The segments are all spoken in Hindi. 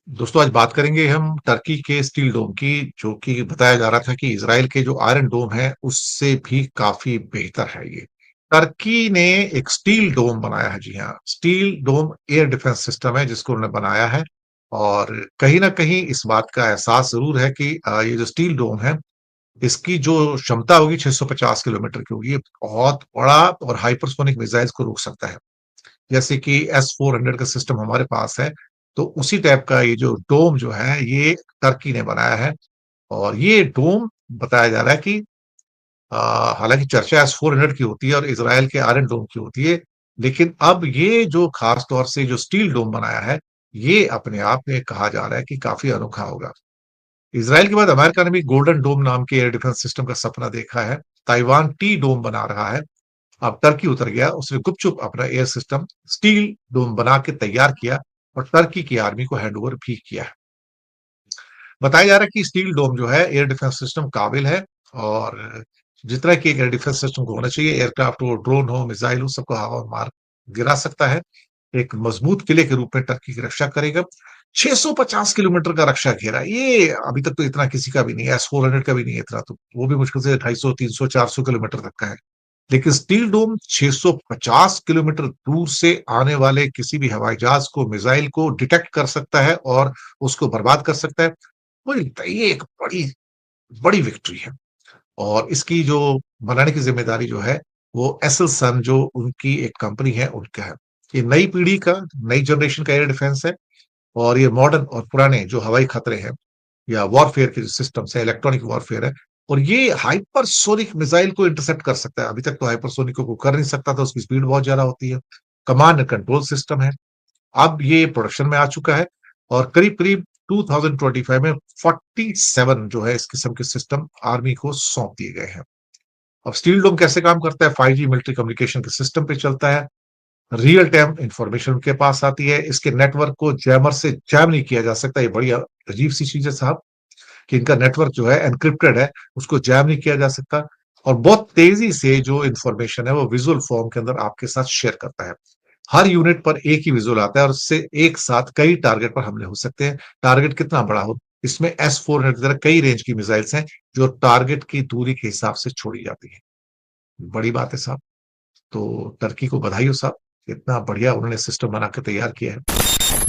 दोस्तों आज बात करेंगे हम टर्की के स्टील डोम की, जो कि बताया जा रहा था कि इजराइल के जो आयरन डोम है उससे भी काफी बेहतर है। ये टर्की ने एक स्टील डोम बनाया है। जी हाँ, स्टील डोम एयर डिफेंस सिस्टम है जिसको उन्होंने बनाया है। और कहीं ना कहीं इस बात का एहसास जरूर है कि ये जो स्टील डोम है इसकी जो क्षमता होगी 650 किलोमीटर की होगी। ये बहुत बड़ा और हाइपरसोनिक मिसाइल्स को रोक सकता है। जैसे कि S-400 का सिस्टम हमारे पास है, तो उसी टाइप का ये जो डोम जो है ये टर्की ने बनाया है। और ये डोम बताया जा रहा है कि हालांकि चर्चा S-400 की होती है और इसराइल के आयरन डोम की होती है, लेकिन अब ये जो खास तौर से जो स्टील डोम बनाया है ये अपने आप में कहा जा रहा है कि काफी अनोखा होगा। इसराइल के बाद अमेरिका ने भी गोल्डन डोम नाम के एयर डिफेंस सिस्टम का सपना देखा है। ताइवान टी डोम बना रहा है। अब टर्की उतर गया, उसने गुपचुप अपना एयर सिस्टम स्टील डोम बना के तैयार किया और टर्की की आर्मी को हैंडओवर भी किया है। बताया जा रहा है कि स्टील डोम जो है एयर डिफेंस सिस्टम काबिल है, और जितना कि एक एयर डिफेंस सिस्टम को होना चाहिए, एयरक्राफ्ट हो, ड्रोन हो, मिसाइल हो, सबको हवा में मार गिरा सकता है। एक मजबूत किले के रूप में टर्की की रक्षा करेगा। 650 किलोमीटर का रक्षा घेरा, ये अभी तक तो इतना किसी का भी नहीं है। S-400 का भी नहीं है इतना, तो वो भी मुश्किल से 250, 300, 400 किलोमीटर तक का है। लेकिन स्टील डोम 650 किलोमीटर दूर से आने वाले किसी भी हवाई जहाज को, मिसाइल को डिटेक्ट कर सकता है और उसको बर्बाद कर सकता है। मुझे लगता है ये एक बड़ी बड़ी विक्ट्री है। और इसकी जो बनाने की जिम्मेदारी जो है वो एसएलसन, जो उनकी एक कंपनी है, उनका है। ये नई पीढ़ी का, नई जनरेशन का एयर डिफेंस है। और ये मॉडर्न और पुराने जो हवाई खतरे हैं या वॉरफेयर के जो सिस्टम्स है, इलेक्ट्रॉनिक वॉरफेयर है, और ये हाइपरसोनिक मिसाइल को इंटरसेप्ट कर सकता है। अभी तक तो हाइपरसोनिक को कर नहीं सकता था, उसकी स्पीड बहुत ज्यादा होती है। कमांड एंड कंट्रोल सिस्टम है। अब ये प्रोडक्शन में आ चुका है और करीब करीब 2025 में 47 जो है इस किस्म के सिस्टम आर्मी को सौंप दिए गए हैं। अब स्टील डोम कैसे काम करता है? 5G मिलिट्री कम्युनिकेशन के सिस्टम पे चलता है। रियल टाइम इंफॉर्मेशन उनके पास आती है। इसके नेटवर्क को जैमर से जैम नहीं किया जा सकता। ये बड़ी अजीब सी चीज है साहब, कि इनका नेटवर्क जो है एनक्रिप्टेड है, उसको जैम नहीं किया जा सकता। और बहुत तेजी से जो इंफॉर्मेशन है वो विजुअल फॉर्म के अंदर आपके साथ शेयर करता है। हर यूनिट पर एक ही विजुअल आता है और उससे एक साथ कई टारगेट पर हमले हो सकते हैं। टारगेट कितना बड़ा हो, इसमें S-400 की तरह कई रेंज की मिसाइल्स हैं जो टारगेट की दूरी के हिसाब से छोड़ी जाती है। बड़ी बात है साहब। तो टर्की को बधाई हो साहब, इतना बढ़िया उन्होंने सिस्टम बना के तैयार किया है।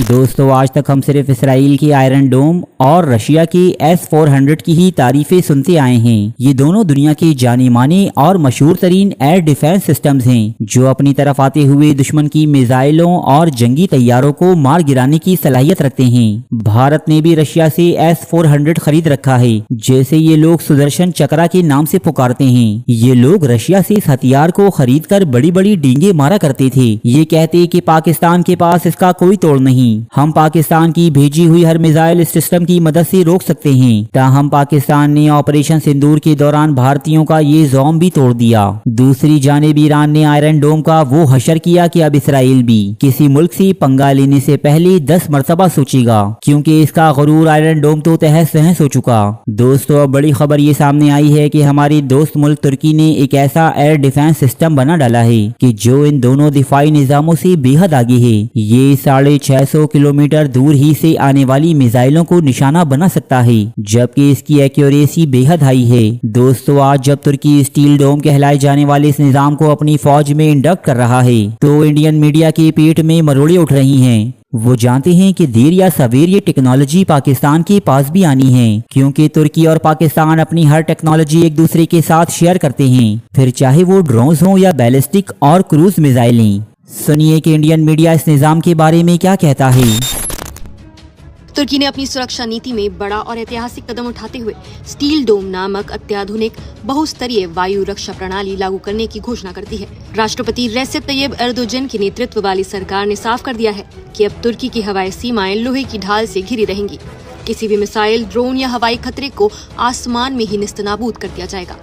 दोस्तों, आज तक हम सिर्फ इसराइल की आयरन डोम और रशिया की S-400 की ही तारीफें सुनते आए हैं। ये दोनों दुनिया के जाने माने और मशहूर तरीन एयर डिफेंस सिस्टम्स हैं, जो अपनी तरफ आते हुए दुश्मन की मिसाइलों और जंगी तैयारों को मार गिराने की सलाहियत रखते हैं। भारत ने भी रशिया से S-400 खरीद रखा है, जैसे ये लोग सुदर्शन चक्रा के नाम से पुकारते हैं। ये लोग रशिया से इस हथियार को खरीद कर बड़ी बड़ी डींगे मारा करते थे। ये कहते कि पाकिस्तान के पास इसका कोई तोड़ नहीं, हम पाकिस्तान की भेजी हुई हर मिसाइल इस सिस्टम की मदद से रोक सकते हैं। ताहम पाकिस्तान ने ऑपरेशन सिंदूर के दौरान भारतीयों का ये ज़ौम भी तोड़ दिया। दूसरी जानिब ईरान ने आयरन डोम का वो हशर किया कि अब इसराइल भी किसी मुल्क से पंगा लेने से पहले 10 मरतबा सोचेगा, क्योंकि इसका गरूर आयरन डोम तो तहस नहस हो चुका। दोस्तों, अब बड़ी खबर ये सामने आई है कि हमारी दोस्त मुल्क तुर्की ने एक ऐसा एयर डिफेंस सिस्टम बना डाला है कि जो इन दोनों दिफाई निजामों से बेहद आगे है। ये 650 किलोमीटर दूर ही से आने वाली मिसाइलों को निशाना बना सकता है, जबकि इसकी एक्यूरेसी बेहद हाई है। दोस्तों, आज जब तुर्की स्टील डोम कहलाए जाने वाले इस निजाम को अपनी फौज में इंडक्ट कर रहा है, तो इंडियन मीडिया के पेट में मरोड़े उठ रही हैं। वो जानते हैं कि देर या सवेर ये टेक्नोलॉजी पाकिस्तान के पास भी आनी है, क्योंकि तुर्की और पाकिस्तान अपनी हर टेक्नोलॉजी एक दूसरे के साथ शेयर करते हैं, फिर चाहे वो ड्रोन्स हों या बैलिस्टिक और क्रूज मिसाइलें। सुनिए कि इंडियन मीडिया इस निजाम के बारे में क्या कहता है। तुर्की ने अपनी सुरक्षा नीति में बड़ा और ऐतिहासिक कदम उठाते हुए स्टील डोम नामक अत्याधुनिक बहुस्तरीय वायु रक्षा प्रणाली लागू करने की घोषणा कर दी है। राष्ट्रपति रेसेप तैयब एर्दोगन के नेतृत्व वाली सरकार ने साफ कर दिया है कि अब तुर्की की हवाई सीमाएं लोहे की ढाल से घिरी रहेंगी। किसी भी मिसाइल, ड्रोन या हवाई खतरे को आसमान में ही निस्तनाबूद कर दिया जाएगा।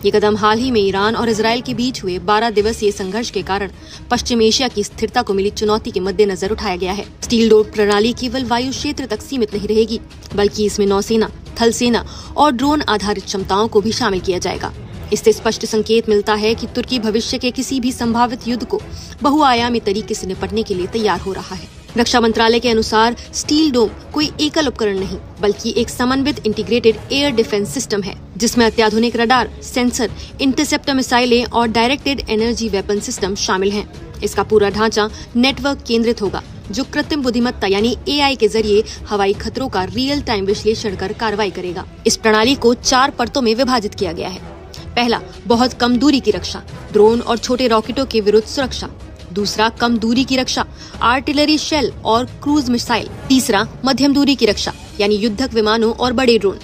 ये कदम हाल ही में ईरान और इजराइल के बीच हुए 12 दिवसीय संघर्ष के कारण पश्चिम एशिया की स्थिरता को मिली चुनौती के मद्देनजर उठाया गया है। स्टील डोम प्रणाली केवल वायु क्षेत्र तक सीमित नहीं रहेगी, बल्कि इसमें नौसेना, थल सेना और ड्रोन आधारित क्षमताओं को भी शामिल किया जाएगा। इससे स्पष्ट संकेत मिलता है कि तुर्की भविष्य के किसी भी संभावित युद्ध को बहुआयामी तरीके से निपटने के लिए तैयार हो रहा है। रक्षा मंत्रालय के अनुसार स्टील डोम कोई एकल उपकरण नहीं बल्कि एक समन्वित इंटीग्रेटेड एयर डिफेंस सिस्टम है, जिसमें अत्याधुनिक रडार, सेंसर, इंटरसेप्टर मिसाइलें और डायरेक्टेड एनर्जी वेपन सिस्टम शामिल हैं। इसका पूरा ढांचा नेटवर्क केंद्रित होगा, जो कृत्रिम बुद्धिमत्ता यानी AI के जरिए हवाई खतरों का रियल टाइम विश्लेषण कर कार्रवाई करेगा। इस प्रणाली को 4 परतों में विभाजित किया गया है। पहला, बहुत कम दूरी की रक्षा, ड्रोन और छोटे रॉकेटों के विरुद्ध सुरक्षा। दूसरा, कम दूरी की रक्षा, आर्टिलरी शेल और क्रूज मिसाइल। तीसरा, मध्यम दूरी की रक्षा यानी युद्धक विमानों और बड़े ड्रोन।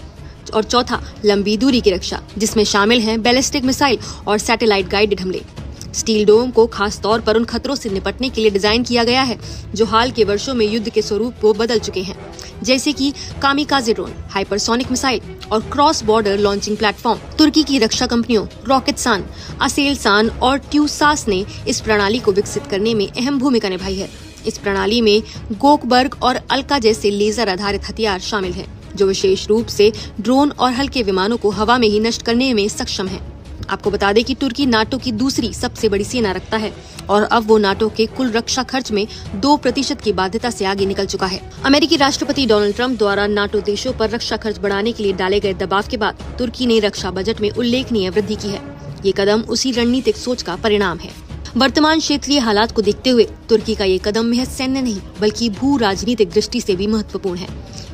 और चौथा, लंबी दूरी की रक्षा, जिसमें शामिल हैं बैलिस्टिक मिसाइल और सैटेलाइट गाइडेड हमले। स्टील डोम को खास तौर पर उन खतरों से निपटने के लिए डिजाइन किया गया है जो हाल के वर्षों में युद्ध के स्वरूप को बदल चुके हैं, जैसे कि कामिकाजे ड्रोन, हाइपरसोनिक मिसाइल और क्रॉस बॉर्डर लॉन्चिंग प्लेटफॉर्म। तुर्की की रक्षा कंपनियों रॉकेटसान, असेलसान और ट्यूसास ने इस प्रणाली को विकसित करने में अहम भूमिका निभाई है। इस प्रणाली में गोकबर्ग और अल्का जैसे लेजर आधारित हथियार शामिल हैं, जो विशेष रूप से ड्रोन और हल्के विमानों को हवा में ही नष्ट करने में सक्षम है। आपको बता दें कि तुर्की नाटो की दूसरी सबसे बड़ी सेना रखता है और अब वो नाटो के कुल रक्षा खर्च में 2% की बाध्यता से आगे निकल चुका है। अमेरिकी राष्ट्रपति डोनाल्ड ट्रंप द्वारा नाटो देशों पर रक्षा खर्च बढ़ाने के लिए डाले गए दबाव के बाद तुर्की ने रक्षा बजट में उल्लेखनीय वृद्धि की है। ये कदम उसी रणनीतिक सोच का परिणाम है। वर्तमान क्षेत्रीय हालात को देखते हुए तुर्की का ये कदम महज सैन्य नहीं बल्कि भू राजनीतिक दृष्टि से भी महत्वपूर्ण है।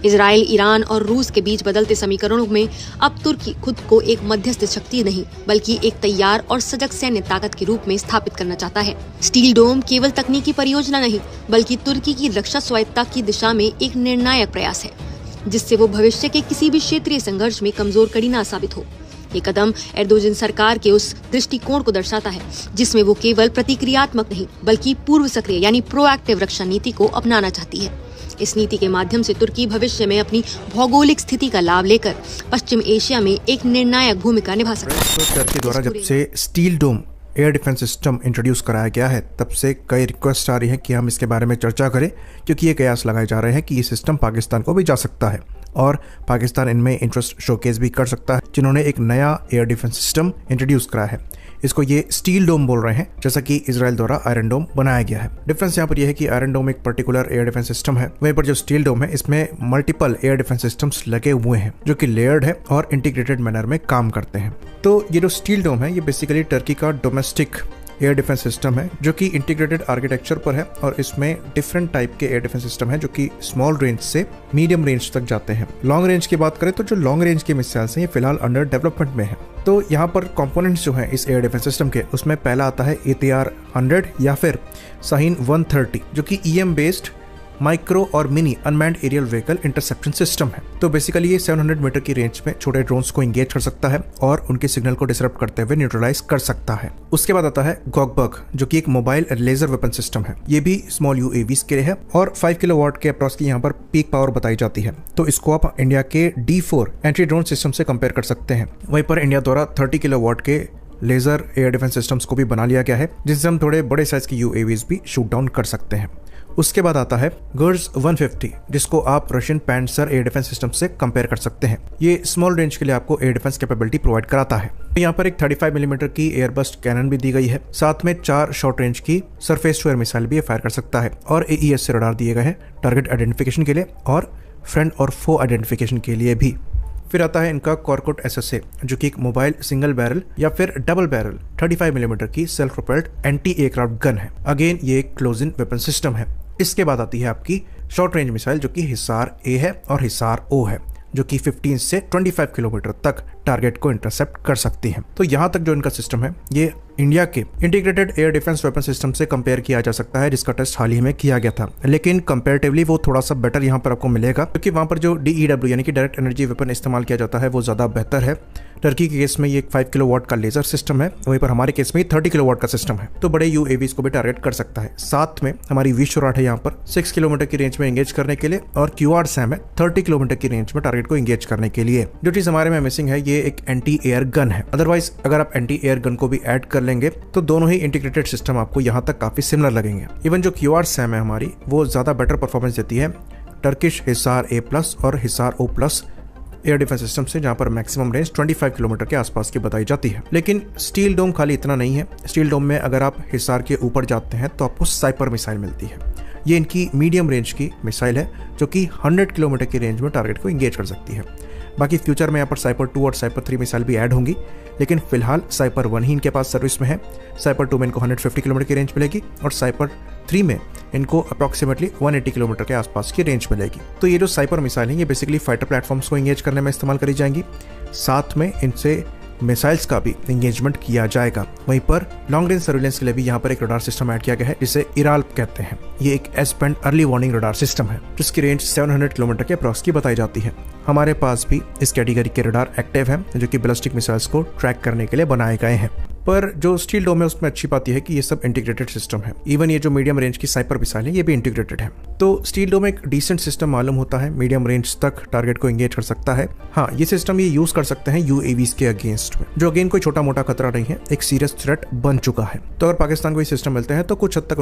इजराइल, ईरान और रूस के बीच बदलते समीकरणों में अब तुर्की खुद को एक मध्यस्थ शक्ति नहीं बल्कि एक तैयार और सजग सैन्य ताकत के रूप में स्थापित करना चाहता है। स्टील डोम केवल तकनीकी परियोजना नहीं बल्कि तुर्की की रक्षा स्वायत्तता की दिशा में एक निर्णायक प्रयास है, जिससे वो भविष्य के किसी भी क्षेत्रीय संघर्ष में कमजोर कड़ी न साबित हो। ये कदम एर्दोगन सरकार के उस दृष्टिकोण को दर्शाता है जिसमें वो केवल प्रतिक्रियात्मक नहीं बल्कि पूर्व सक्रिय यानी प्रोएक्टिव रक्षा नीति को अपनाना चाहती है। इस नीति के माध्यम से तुर्की भविष्य में अपनी भौगोलिक स्थिति का लाभ लेकर पश्चिम एशिया में एक निर्णायक भूमिका निभा सकता है। टर्की द्वारा जब से स्टील डोम एयर डिफेंस सिस्टम इंट्रोड्यूस कराया गया है, तब से कई रिक्वेस्ट आ रही है कि हम इसके बारे में चर्चा करें, क्योंकि ये कयास लगाए जा रहे हैं कि ये सिस्टम पाकिस्तान को भी जा सकता है और पाकिस्तान इनमें इंटरेस्ट शोकेस भी कर सकता है, जिन्होंने एक नया एयर डिफेंस सिस्टम इंट्रोड्यूस कराया है। इसको ये स्टील डोम बोल रहे हैं, जैसा कि इजराइल द्वारा आयरन डोम बनाया गया है। डिफरेंस यहाँ पर यह है कि आयरन डोम एक पर्टिकुलर एयर डिफेंस सिस्टम है, वहीं पर जो स्टील डोम है इसमें मल्टीपल एयर डिफेंस सिस्टम्स लगे हुए हैं जो कि लेयर्ड है और इंटीग्रेटेड मैनर में काम करते हैं। तो ये जो स्टील डोम है ये बेसिकली टर्की का डोमेस्टिक एयर डिफेंस सिस्टम है जो कि इंटीग्रेटेड आर्किटेक्चर पर है और इसमें डिफरेंट टाइप के एयर डिफेंस सिस्टम है जो कि स्मॉल रेंज से मीडियम रेंज तक जाते हैं। लॉन्ग रेंज की बात करें तो जो लॉन्ग रेंज के मिसाइल्स हैं ये फिलहाल अंडर डेवलपमेंट में है। तो यहाँ पर कंपोनेंट्स जो हैं इस एयर डिफेंस सिस्टम के, उसमें पहला आता है ATR-100 या फिर शाहीन 130 जो कि EM बेस्ड माइक्रो और mini unmanned aerial vehicle interception system है। तो बेसिकली ये 700 मीटर की रेंज में छोटे ड्रोन्स को एंगेज कर सकता है और उनके सिग्नल को डिसरप्ट करते हुए न्यूट्रलाइज कर सकता है। उसके बाद आता है गोकबर्ग जो कि एक मोबाइल लेजर वेपन सिस्टम है। ये भी स्मॉल UAVs के लिए है और 5 किलोवाट के अप्रॉक्स की यहाँ पर पीक पावर बताई जाती है। तो इसको आप इंडिया के D4 एंटी ड्रोन सिस्टम से कंपेयर कर सकते हैं। वहीं पर इंडिया द्वारा 30 किलोवाट के लेजर एयर डिफेंस सिस्टम्स को भी बना लिया गया है, जिससे हम थोड़े बड़े साइज की UAVs भी शूट डाउन कर सकते हैं। उसके बाद आता है गर्ज 150 जिसको आप रशियन पैंसर एयर डिफेंस सिस्टम से कंपेयर कर सकते हैं। ये स्मॉल रेंज के लिए आपको एयर डिफेंस कैपेबिलिटी प्रोवाइड कराता है। यहाँ पर एक 35 मिलीमीटर की एयरबस्ट कैनन भी दी गई है, साथ में 4 शॉर्ट रेंज की सरफेस टू एयर मिसाइल भी फायर कर सकता है और AES से रडार दिए गए हैं टारगेट आइडेंटिफिकेशन के लिए और फ्रेंड और फो आइडेंटिफिकेशन के लिए भी। फिर आता है इनका कॉर्कोट SSA जो कि एक मोबाइल सिंगल बैरल या फिर डबल बैरल 35 मिलीमीटर की self propelled anti aircraft gun है। अगेन ये एक क्लोज इन वेपन सिस्टम है। इसके बाद आती है आपकी शॉर्ट रेंज मिसाइल जो कि हिसार A है और हिसार O है, जो कि 15 से 25 किलोमीटर तक टारगेट को इंटरसेप्ट कर सकती हैं। तो यहाँ तक जो इनका सिस्टम है ये इंडिया के integrated air defence weapon system से कंपेयर किया जा सकता है, जिसका टेस्ट हाल ही में किया गया था। लेकिन कंपैरेटिवली वो थोड़ा सा बेटर यहाँ पर आपको मिलेगा, क्योंकि वहाँ पर जो DEW यानी कि डायरेक्ट एनर्जी वेपन इस्तेमाल किया जाता है वो ज़्यादा बेहतर है। टर्की के केस में ये 5 किलोवाट का लेजर सिस्टम है, वहीं पर हमारे केस में 30 किलोवाट का सिस्टम है, तो बड़े UAVs को भी टारगेट कर सकता है। साथ में हमारी V-SHORAD है यहाँ पर 6 किलोमीटर की रेंज में एंगेज करने के लिए और QRSAM है 30 किलोमीटर की रेंज में टारगेट को एंगेज करने के लिए। जो चीज हमारे में मिसिंग है ये एक एंटी एयर गन है। अदरवाइज अगर आप एंटी एयर गन को भी ऐड कर लेंगे तो दोनों ही इंटीग्रेटेड सिस्टम आपको यहाँ तक काफी सिमिलर लगेंगे। इवन जो QRSAM है हमारी वो ज्यादा बेटर परफॉर्मेंस देती है टर्किश हिसार A+ और Hisar O+ air defence system से, जहां पर मैक्सिमम रेंज 25 किलोमीटर के आसपास की बताई जाती है। लेकिन स्टील डोम खाली इतना नहीं है। स्टील डोम में अगर आप हिसार के ऊपर जाते हैं तो आपको साइपर मिसाइल मिलती है। ये इनकी मीडियम रेंज की मिसाइल है जो कि 100 किलोमीटर की रेंज में टारगेट को इंगेज कर सकती है। बाकी फ्यूचर में यहाँ पर साइपर 2 और साइपर 3 मिसाइल भी ऐड होंगी, लेकिन फिलहाल साइपर 1 ही इनके पास सर्विस में है। साइपर 2 में इनको 150 किलोमीटर की रेंज मिलेगी और साइपर 3 में इनको अप्रॉक्सीमेटली 180 किलोमीटर के आसपास की रेंज मिलेगी। तो ये जो साइपर मिसाइल है ये बेसिकली फाइटर प्लेटफॉर्म्स को इंगेज करने में इस्तेमाल करी जाएंगी, साथ में इनसे मिसाइल्स का भी इंगेजमेंट किया जाएगा। वहीं पर लॉन्ग रेंज सर्विलेंस के लिए भी यहाँ पर एक रडार सिस्टम ऐड किया गया है जिसे इराल कहते हैं। ये एक S band early warning radar system है जिसकी रेंज 700 किलोमीटर के अप्रॉक्स की बताई जाती है। हमारे पास भी इस कैटेगरी के रडार एक्टिव हैं जो कि बैलिस्टिक मिसाइल्स को ट्रैक करने के लिए बनाए गए हैं। पर जो स्टील डोम है उसमें अच्छी बात यह है कि ये सब इंटीग्रेटेड सिस्टम है। इवन ये जो मीडियम रेंज की साइपर मिसाइल है ये भी इंटीग्रेटेड है। तो स्टील डोम एक डिसेंट सिस्टम मालूम होता है, मीडियम रेंज तक टारगेट को एंगेज कर सकता है। हाँ, ये सिस्टम ये यूज कर सकते हैं यूएवीज के अगेंस्ट में, जो अगेन कोई छोटा मोटा खतरा नहीं है, एक सीरियस थ्रेट बन चुका है। तो अगर पाकिस्तान को ये सिस्टम मिलते हैं तो कुछ हद तक